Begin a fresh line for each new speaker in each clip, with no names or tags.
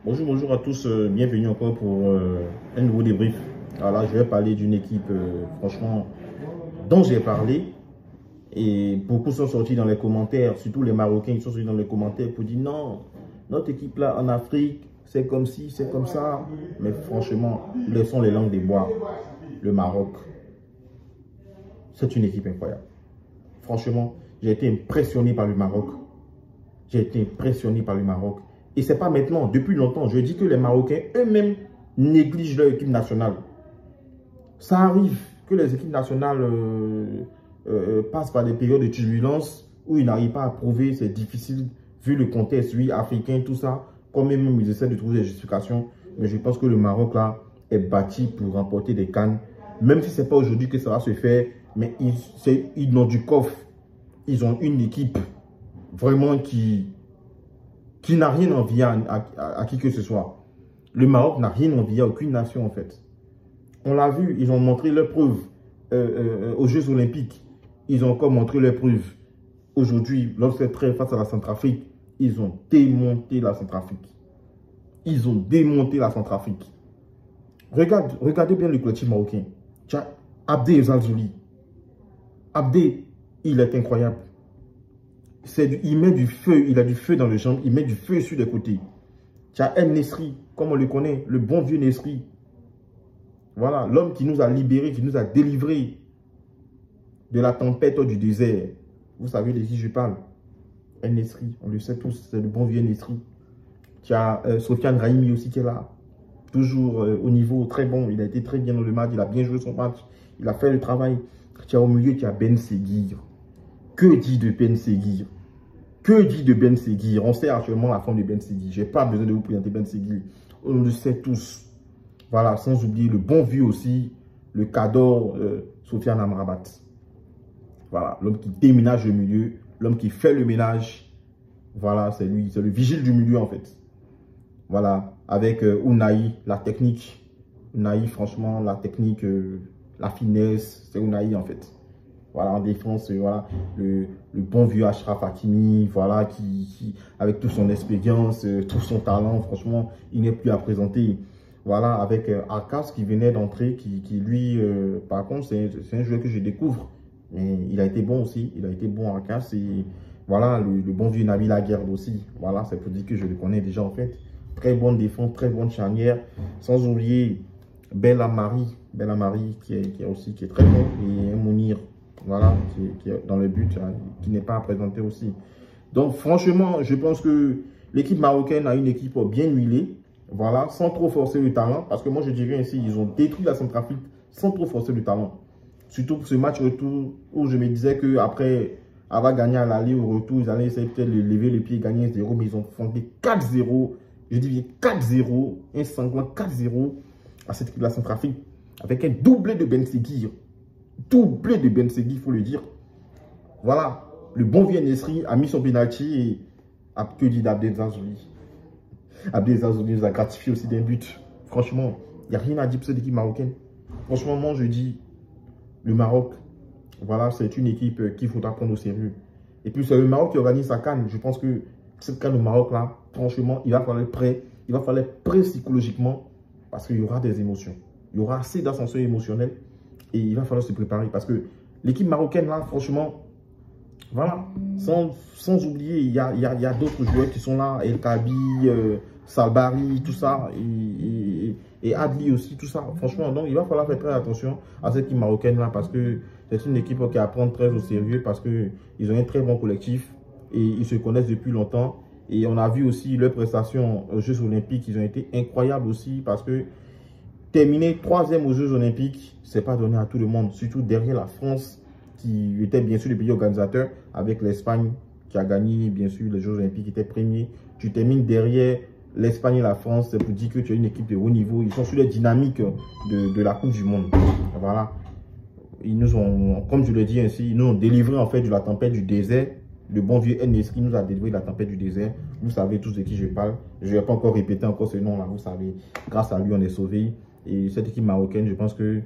Bonjour, bonjour à tous, bienvenue encore pour un nouveau débrief. Alors là, je vais parler d'une équipe, franchement, dont j'ai parlé. Et beaucoup sont sortis dans les commentaires, surtout les Marocains, ils sont sortis dans les commentaires pour dire non, notre équipe là en Afrique, c'est comme ci, c'est comme ça. Mais franchement, laissons les langues des bois. Le Maroc, c'est une équipe incroyable. Franchement, j'ai été impressionné par le Maroc. J'ai été impressionné par le Maroc. Et ce n'est pas maintenant, depuis longtemps. Je dis que les Marocains eux-mêmes négligent leur équipe nationale. Ça arrive que les équipes nationales passent par des périodes de turbulence où ils n'arrivent pas à prouver, c'est difficile, vu le contexte, oui, africain, tout ça. Quand même, ils essaient de trouver des justifications. Mais je pense que le Maroc, là, est bâti pour remporter des CAN. Même si ce n'est pas aujourd'hui que ça va se faire, mais ils ont du coffre. Ils ont une équipe vraiment qui n'a rien envié à qui que ce soit. Le Maroc n'a rien envié à aucune nation, en fait. On l'a vu, ils ont montré leurs preuves aux Jeux Olympiques. Ils ont encore montré leurs preuves. Aujourd'hui, lorsqu'ils sont face à la Centrafrique, ils ont démonté la Centrafrique. Ils ont démonté la Centrafrique. Regardez bien le collectif marocain. Tiens, Abdé Zalzouli. Abdé, il est incroyable. Il met du feu, il a du feu dans les jambes, il met du feu sur les côtés. Tu as El Nesri, comme on le connaît, le bon vieux Nesri. Voilà, l'homme qui nous a libérés, qui nous a délivrés de la tempête du désert. Vous savez de qui je parle. El Nesri, on le sait tous, c'est le bon vieux Nesri. Tu as Sofiane Raimi aussi qui est là. Toujours au niveau très bon, il a été très bien dans le match, il a bien joué son match, il a fait le travail. Tu as au milieu, tu as Ben Seguir. Que dit de Ben Seguir? Que dit de Ben Seguir? On sait actuellement la forme de Ben Seguir. Je n'ai pas besoin de vous présenter Ben Seguir. On le sait tous. Voilà, sans oublier le bon vieux aussi, le cador Sofiane Amrabat. Voilà, l'homme qui déménage le milieu, l'homme qui fait le ménage. Voilà, c'est lui, c'est le vigile du milieu en fait. Voilà, avec Ounahi, la technique. Ounahi, franchement, la technique, la finesse, c'est Ounahi en fait. Voilà, en défense, voilà, le bon vieux Achraf Hakimi, voilà, qui avec toute son expérience, tout son talent, franchement, il n'est plus à présenter. Voilà, avec Arkas qui venait d'entrer, qui lui, par contre, c'est un joueur que je découvre. Mais il a été bon aussi, il a été bon Arkas. Et voilà, le bon vieux Nabil Aguerd aussi. Voilà, c'est pour dire que je le connais déjà en fait. Très bonne défense, très bonne charnière. Sans oublier Bella Marie qui est très bon. Et Mounir. Voilà, qui est dans le but, hein, qui n'est pas à présenter aussi. Donc, franchement, je pense que l'équipe marocaine a une équipe bien huilée. Voilà, sans trop forcer le talent. Parce que moi, je dirais ainsi, ils ont détruit la Centrafrique sans trop forcer le talent. Surtout pour ce match retour où je me disais qu'après avoir gagné à l'aller au retour, ils allaient essayer peut-être de lever les pieds et gagner 1-0. Mais ils ont fondé 4-0. Je dis 4-0, un sanglant 4-0 à cette équipe de la Centrafrique. Avec un doublé de Ben Seguir. Doublé de Ben Seguir, il faut le dire. Voilà, le bon vieux Nesri a mis son penalty et a que dit d'Abdel Zalzouli. Abdel Zalzouli nous a gratifié aussi d'un but. Franchement, il n'y a rien à dire pour cette équipe marocaine. Franchement, moi je dis, le Maroc, voilà, c'est une équipe qu'il faudra prendre au sérieux. Et puis c'est le Maroc qui organise sa CAN. Je pense que cette CAN au Maroc là, franchement, il va falloir être prêt. Il va falloir être prêt psychologiquement parce qu'il y aura des émotions. Il y aura assez d'ascenseur émotionnel. Et il va falloir se préparer parce que l'équipe marocaine, là, franchement, voilà, sans oublier, il y a d'autres joueurs qui sont là, El Kabi, Salbari, tout ça, et Adli aussi, tout ça. Franchement, donc il va falloir faire très attention à cette équipe marocaine-là parce que c'est une équipe qui à prendre très au sérieux parce qu'ils ont un très bon collectif et ils se connaissent depuis longtemps. Et on a vu aussi leurs prestations aux Jeux Olympiques, ils ont été incroyables aussi parce que terminer 3e aux Jeux Olympiques, ce n'est pas donné à tout le monde, surtout derrière la France, qui était bien sûr le pays organisateur, avec l'Espagne qui a gagné, bien sûr, les Jeux Olympiques, qui était premier. Tu termines derrière l'Espagne et la France, c'est pour dire que tu as une équipe de haut niveau. Ils sont sur les dynamiques de la Coupe du Monde. Voilà. Ils nous ont, comme je le dis ainsi, ils nous ont délivré en fait de la tempête du désert. Le bon vieux El Nesri nous a délivré de la tempête du désert. Vous savez tous de qui je parle. Je ne vais pas encore répéter encore ce nom-là, vous savez. Grâce à lui, on est sauvés. Et cette équipe marocaine, je pense qu'il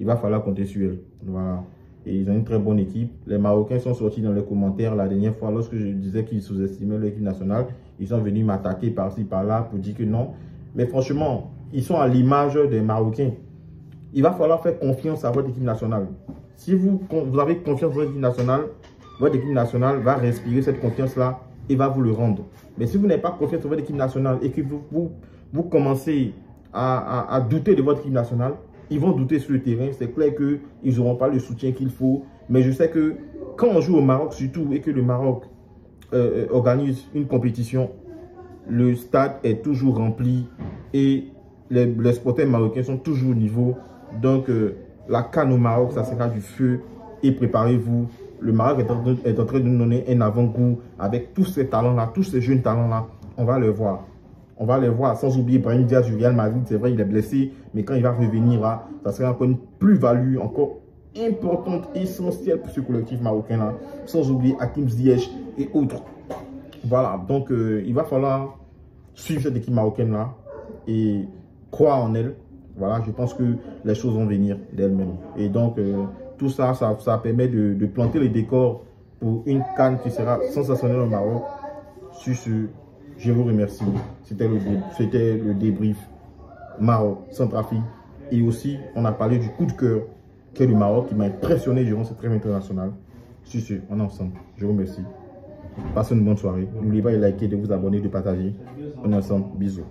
va falloir compter sur elle. Voilà. Et ils ont une très bonne équipe. Les Marocains sont sortis dans les commentaires la dernière fois lorsque je disais qu'ils sous-estimaient l'équipe nationale. ils sont venus m'attaquer par-ci, par-là pour dire que non. Mais franchement, ils sont à l'image des Marocains. Il va falloir faire confiance à votre équipe nationale. Si vous avez confiance dans votre équipe nationale va respirer cette confiance-là et va vous le rendre. Mais si vous n'avez pas confiance dans votre équipe nationale et que vous commencez à douter de votre équipe nationale, ils vont douter sur le terrain. C'est clair qu'ils n'auront pas le soutien qu'il faut. Mais je sais que quand on joue au Maroc surtout et que le Maroc organise une compétition, le stade est toujours rempli et les sportifs marocains sont toujours au niveau. Donc, la CAN au Maroc, ça sera du feu et préparez-vous. Le Maroc est en train de nous donner un avant-goût avec tous ces talents-là, tous ces jeunes talents-là. On va les voir. On va les voir. Sans oublier Brahim Diaz du Real Madrid. C'est vrai, il est blessé, mais quand il va revenir, là, ça sera encore une plus-value, encore importante, essentielle pour ce collectif marocain-là. Sans oublier Hakim Ziyech et autres. Voilà. Donc, il va falloir suivre cette équipe marocaine-là et croire en elle. Voilà, je pense que les choses vont venir d'elles-mêmes. Et donc, tout ça, ça permet de planter les décors pour une CAN qui sera sensationnelle au Maroc. Sur ce, je vous remercie. C'était le débrief Maroc, Centrafrique. Et aussi, on a parlé du coup de cœur qu'est le Maroc qui m'a impressionné durant cette trêve internationale. Sur ce, on est ensemble. Je vous remercie. Passez une bonne soirée. N'oubliez pas de liker, de vous abonner, de partager. On est ensemble. Bisous.